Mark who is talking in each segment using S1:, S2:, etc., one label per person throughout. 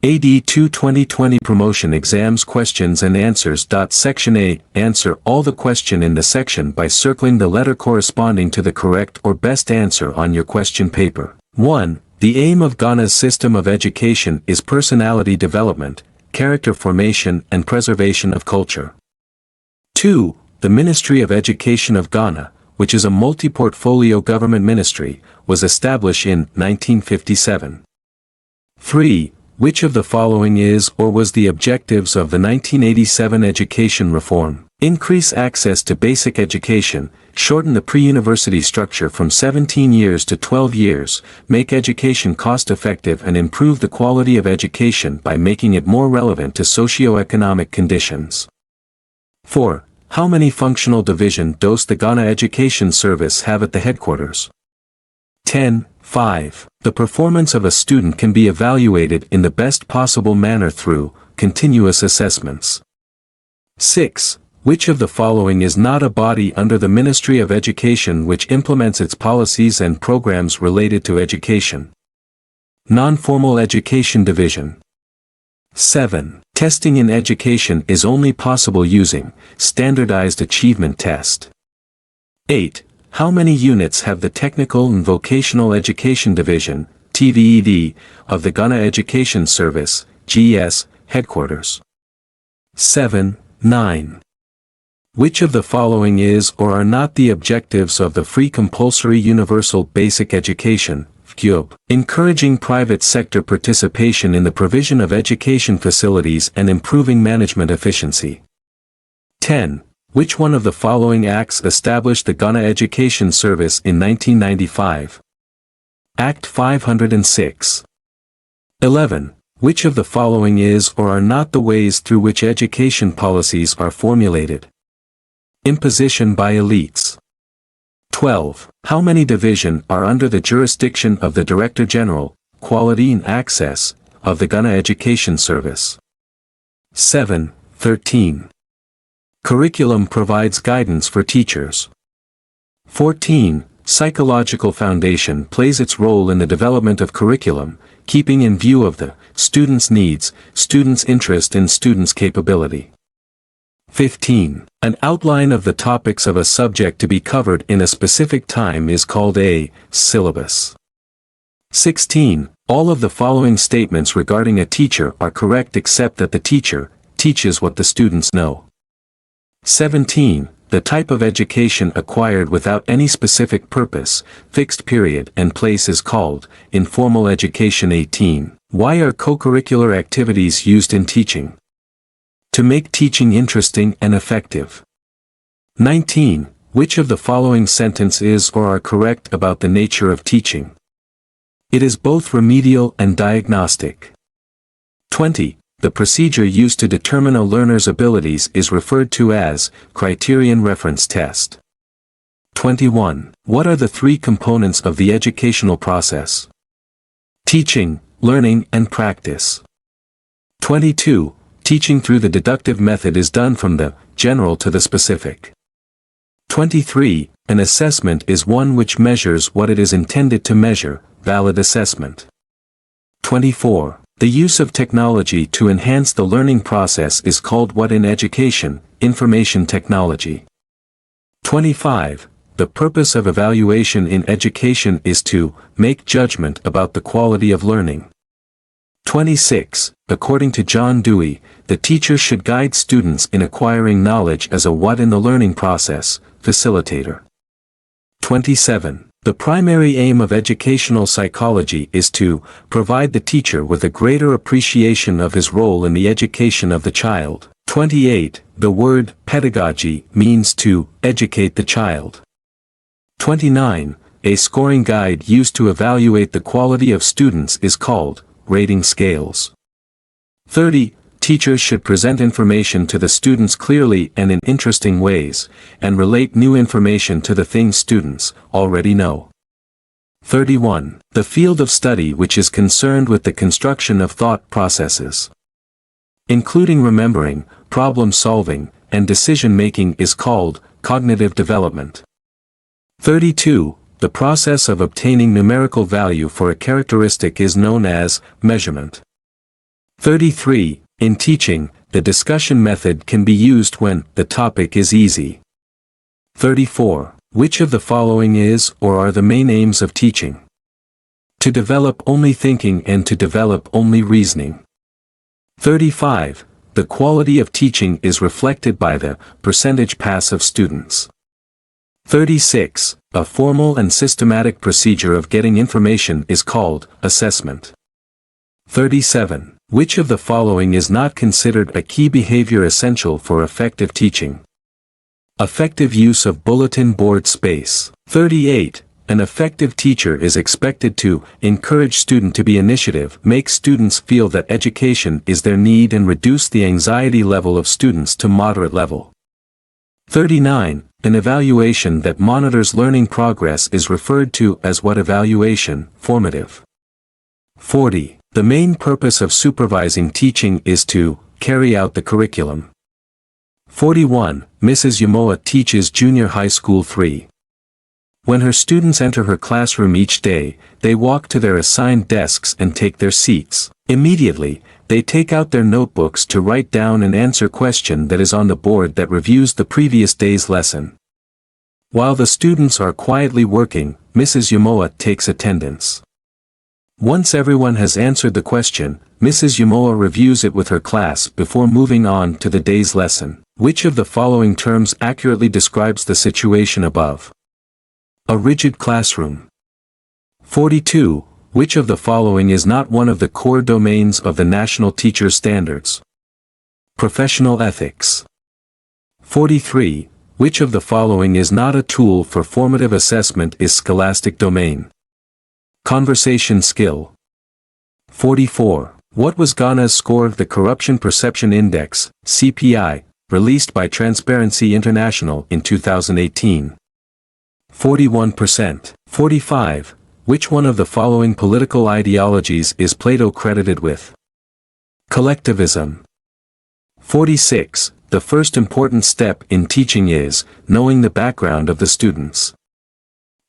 S1: AD2 2020 Promotion Exams Questions and Answers. Section A. Answer all the question in the section by circling the letter corresponding to the correct or best answer on your question paper. 1. The aim of Ghana's system of education is personality development, character formation and preservation of culture. 2. The Ministry of Education of Ghana, which is a multi-portfolio government ministry, was established in 1957. 3. Which of the following is or was the objectives of the 1987 education reform? Increase access to basic education, shorten the pre-university structure from 17 years to 12 years, make education cost-effective and improve the quality of education by making it more relevant to socio-economic conditions. 4. How many functional division does the Ghana Education Service have at the headquarters? 10. 5. The performance of a student can be evaluated in the best possible manner through continuous assessments. 6. Which of the following is not a body under the Ministry of Education which implements its policies and programs related to education? Non-Formal Education Division. 7. Testing in education is only possible using Standardized Achievement Test. 8. How many units have the Technical and Vocational Education Division, TVED, of the Ghana Education Service, GS, headquarters? 7. 9. Which of the following is or are not the objectives of the Free Compulsory Universal Basic Education, FCUB? Encouraging private sector participation in the provision of education facilities and improving management efficiency. 10. Which one of the following acts established the Ghana Education Service in 1995? Act 506. 11. Which of the following is or are not the ways through which education policies are formulated? Imposition by elites. 12. How many divisions are under the jurisdiction of the Director General, Quality and Access, of the Ghana Education Service? 7. 13. Curriculum provides guidance for teachers. 14. Psychological foundation plays its role in the development of curriculum, keeping in view of the student's needs, student's interest and student's capability. 15. An outline of the topics of a subject to be covered in a specific time is called a syllabus. 16. All of the following statements regarding a teacher are correct except that the teacher teaches what the students know. 17. The type of education acquired without any specific purpose, fixed period and place is called informal education. 18. Why are co-curricular activities used in teaching? To make teaching interesting and effective. 19. Which of the following sentence is or are correct about the nature of teaching? It is both remedial and diagnostic. 20. The procedure used to determine a learner's abilities is referred to as criterion reference test. 21. What are the three components of the educational process? Teaching, learning and practice. 22. Teaching through the deductive method is done from the general to the specific. 23. An assessment is one which measures what it is intended to measure, valid assessment. 24. The use of technology to enhance the learning process is called what in education? Information technology. 25. The purpose of evaluation in education is to make judgment about the quality of learning. 26. According to John Dewey, the teacher should guide students in acquiring knowledge as a what in the learning process, facilitator. 27. The primary aim of educational psychology is to provide the teacher with a greater appreciation of his role in the education of the child. 28. The word pedagogy means to educate the child. 29. A scoring guide used to evaluate the quality of students is called rating scales. 30. Teachers should present information to the students clearly and in interesting ways, and relate new information to the things students already know. 31. The field of study which is concerned with the construction of thought processes, including remembering, problem solving, and decision making is called cognitive development. 32. The process of obtaining numerical value for a characteristic is known as measurement. 33. In teaching, the discussion method can be used when the topic is easy. 34. Which of the following is or are the main aims of teaching? To develop only thinking and to develop only reasoning. 35. The quality of teaching is reflected by the percentage pass of students. 36. A formal and systematic procedure of getting information is called assessment. 37. Which of the following is not considered a key behavior essential for effective teaching? Effective use of bulletin board space. 38. An effective teacher is expected to encourage student to be initiative, make students feel that education is their need and reduce the anxiety level of students to moderate level. 39. An evaluation that monitors learning progress is referred to as what evaluation? Formative. 40. The main purpose of supervising teaching is to carry out the curriculum. 41. Mrs. Yamoa teaches junior high school 3. When her students enter her classroom each day, they walk to their assigned desks and take their seats. Immediately, they take out their notebooks to write down and answer question that is on the board that reviews the previous day's lesson. While the students are quietly working, Mrs. Yamoa takes attendance. Once everyone has answered the question, Mrs. Yamoa reviews it with her class before moving on to the day's lesson. Which of the following terms accurately describes the situation above? A rigid classroom. 42. Which of the following is not one of the core domains of the National Teachers Standards? Professional ethics. 43. Which of the following is not a tool for formative assessment is scholastic domain? Conversation skill. 44. What was Ghana's score of the Corruption Perception Index, CPI, released by Transparency International in 2018? 41%. 45. Which one of the following political ideologies is Plato credited with? Collectivism. 46. The first important step in teaching is knowing the background of the students.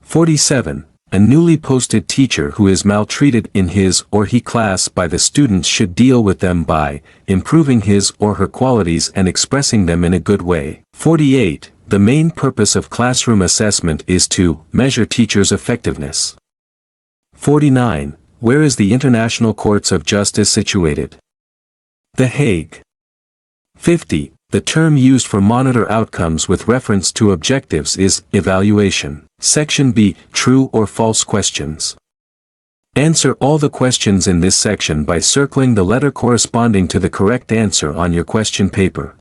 S1: 47. A newly posted teacher who is maltreated in his or her class by the students should deal with them by improving his or her qualities and expressing them in a good way. 48. The main purpose of classroom assessment is to measure teachers' effectiveness. 49. Where is the International Courts of Justice situated? The Hague. 50. The term used for monitor outcomes with reference to objectives is evaluation. Section B. True or false questions. Answer all the questions in this section by circling the letter corresponding to the correct answer on your question paper.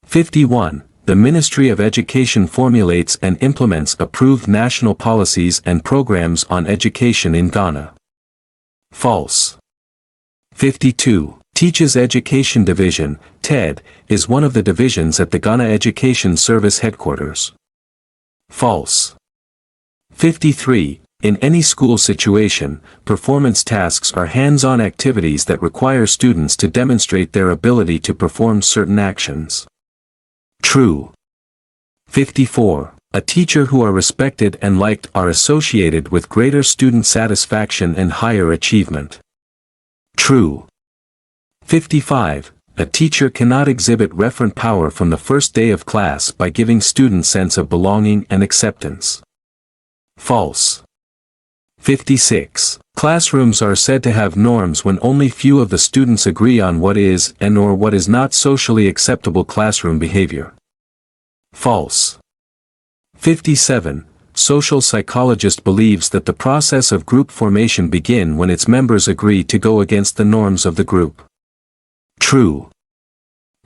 S1: 51. The Ministry of Education formulates and implements approved national policies and programs on education in Ghana. False. 52. Teaches Education Division, TED, is one of the divisions at the Ghana Education Service headquarters. False. 53. In any school situation, performance tasks are hands-on activities that require students to demonstrate their ability to perform certain actions. True. 54. A teacher who are respected and liked are associated with greater student satisfaction and higher achievement. True. 55. A teacher cannot exhibit referent power from the first day of class by giving students sense of belonging and acceptance. False. 56. Classrooms are said to have norms when only few of the students agree on what is and or what is not socially acceptable classroom behavior. False. 57. Social psychologist believes that the process of group formation begin when its members agree to go against the norms of the group. True.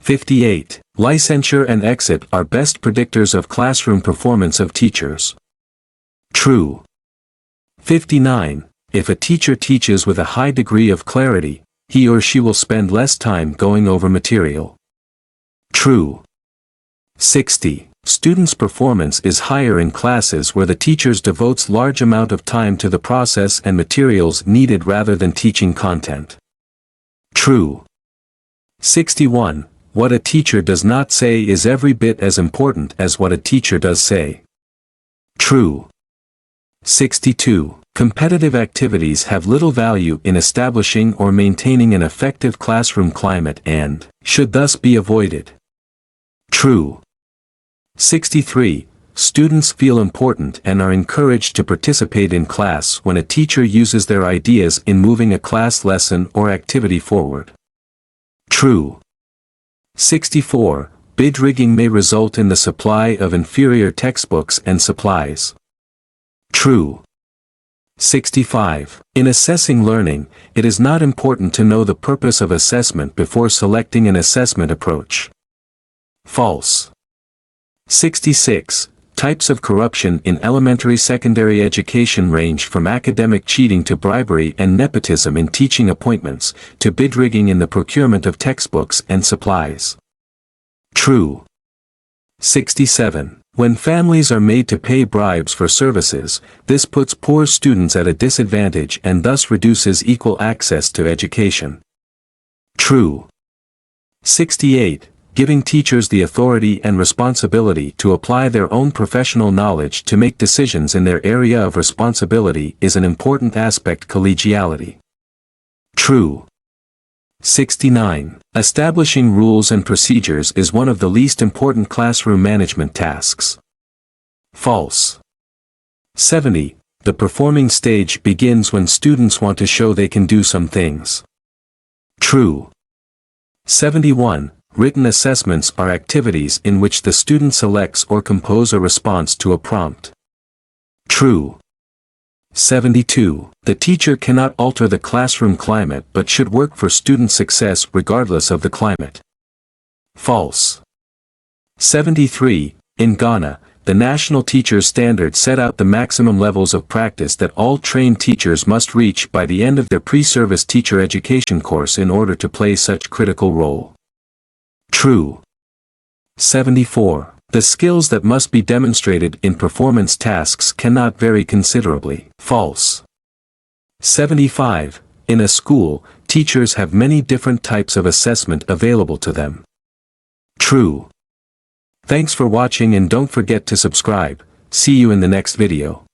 S1: 58. Licensure and exit are best predictors of classroom performance of teachers. True. 59. If a teacher teaches with a high degree of clarity, he or she will spend less time going over material. True. 60. Students' performance is higher in classes where the teachers devotes large amount of time to the process and materials needed rather than teaching content. True. 61. What a teacher does not say is every bit as important as what a teacher does say. True. 62. Competitive activities have little value in establishing or maintaining an effective classroom climate and should thus be avoided. True. 63. Students feel important and are encouraged to participate in class when a teacher uses their ideas in moving a class lesson or activity forward. True. 64. Bid rigging may result in the supply of inferior textbooks and supplies. True. 65. In assessing learning, it is not important to know the purpose of assessment before selecting an assessment approach. False. 66. Types of corruption in elementary-secondary education range from academic cheating to bribery and nepotism in teaching appointments, to bid rigging in the procurement of textbooks and supplies. True. 67. When families are made to pay bribes for services, this puts poor students at a disadvantage and thus reduces equal access to education. True. 68. Giving teachers the authority and responsibility to apply their own professional knowledge to make decisions in their area of responsibility is an important aspect of collegiality. True. 69. Establishing rules and procedures is one of the least important classroom management tasks. False. 70. The performing stage begins when students want to show they can do some things. True. 71. Written assessments are activities in which the student selects or composes a response to a prompt. True. 72. The teacher cannot alter the classroom climate but should work for student success regardless of the climate. False. 73. In Ghana, the National Teachers Standard set out the maximum levels of practice that all trained teachers must reach by the end of their pre-service teacher education course in order to play such critical role. True. 74. The skills that must be demonstrated in performance tasks cannot vary considerably. False. 75. In a school, teachers have many different types of assessment available to them. True. Thanks for watching and don't forget to subscribe. See you in the next video.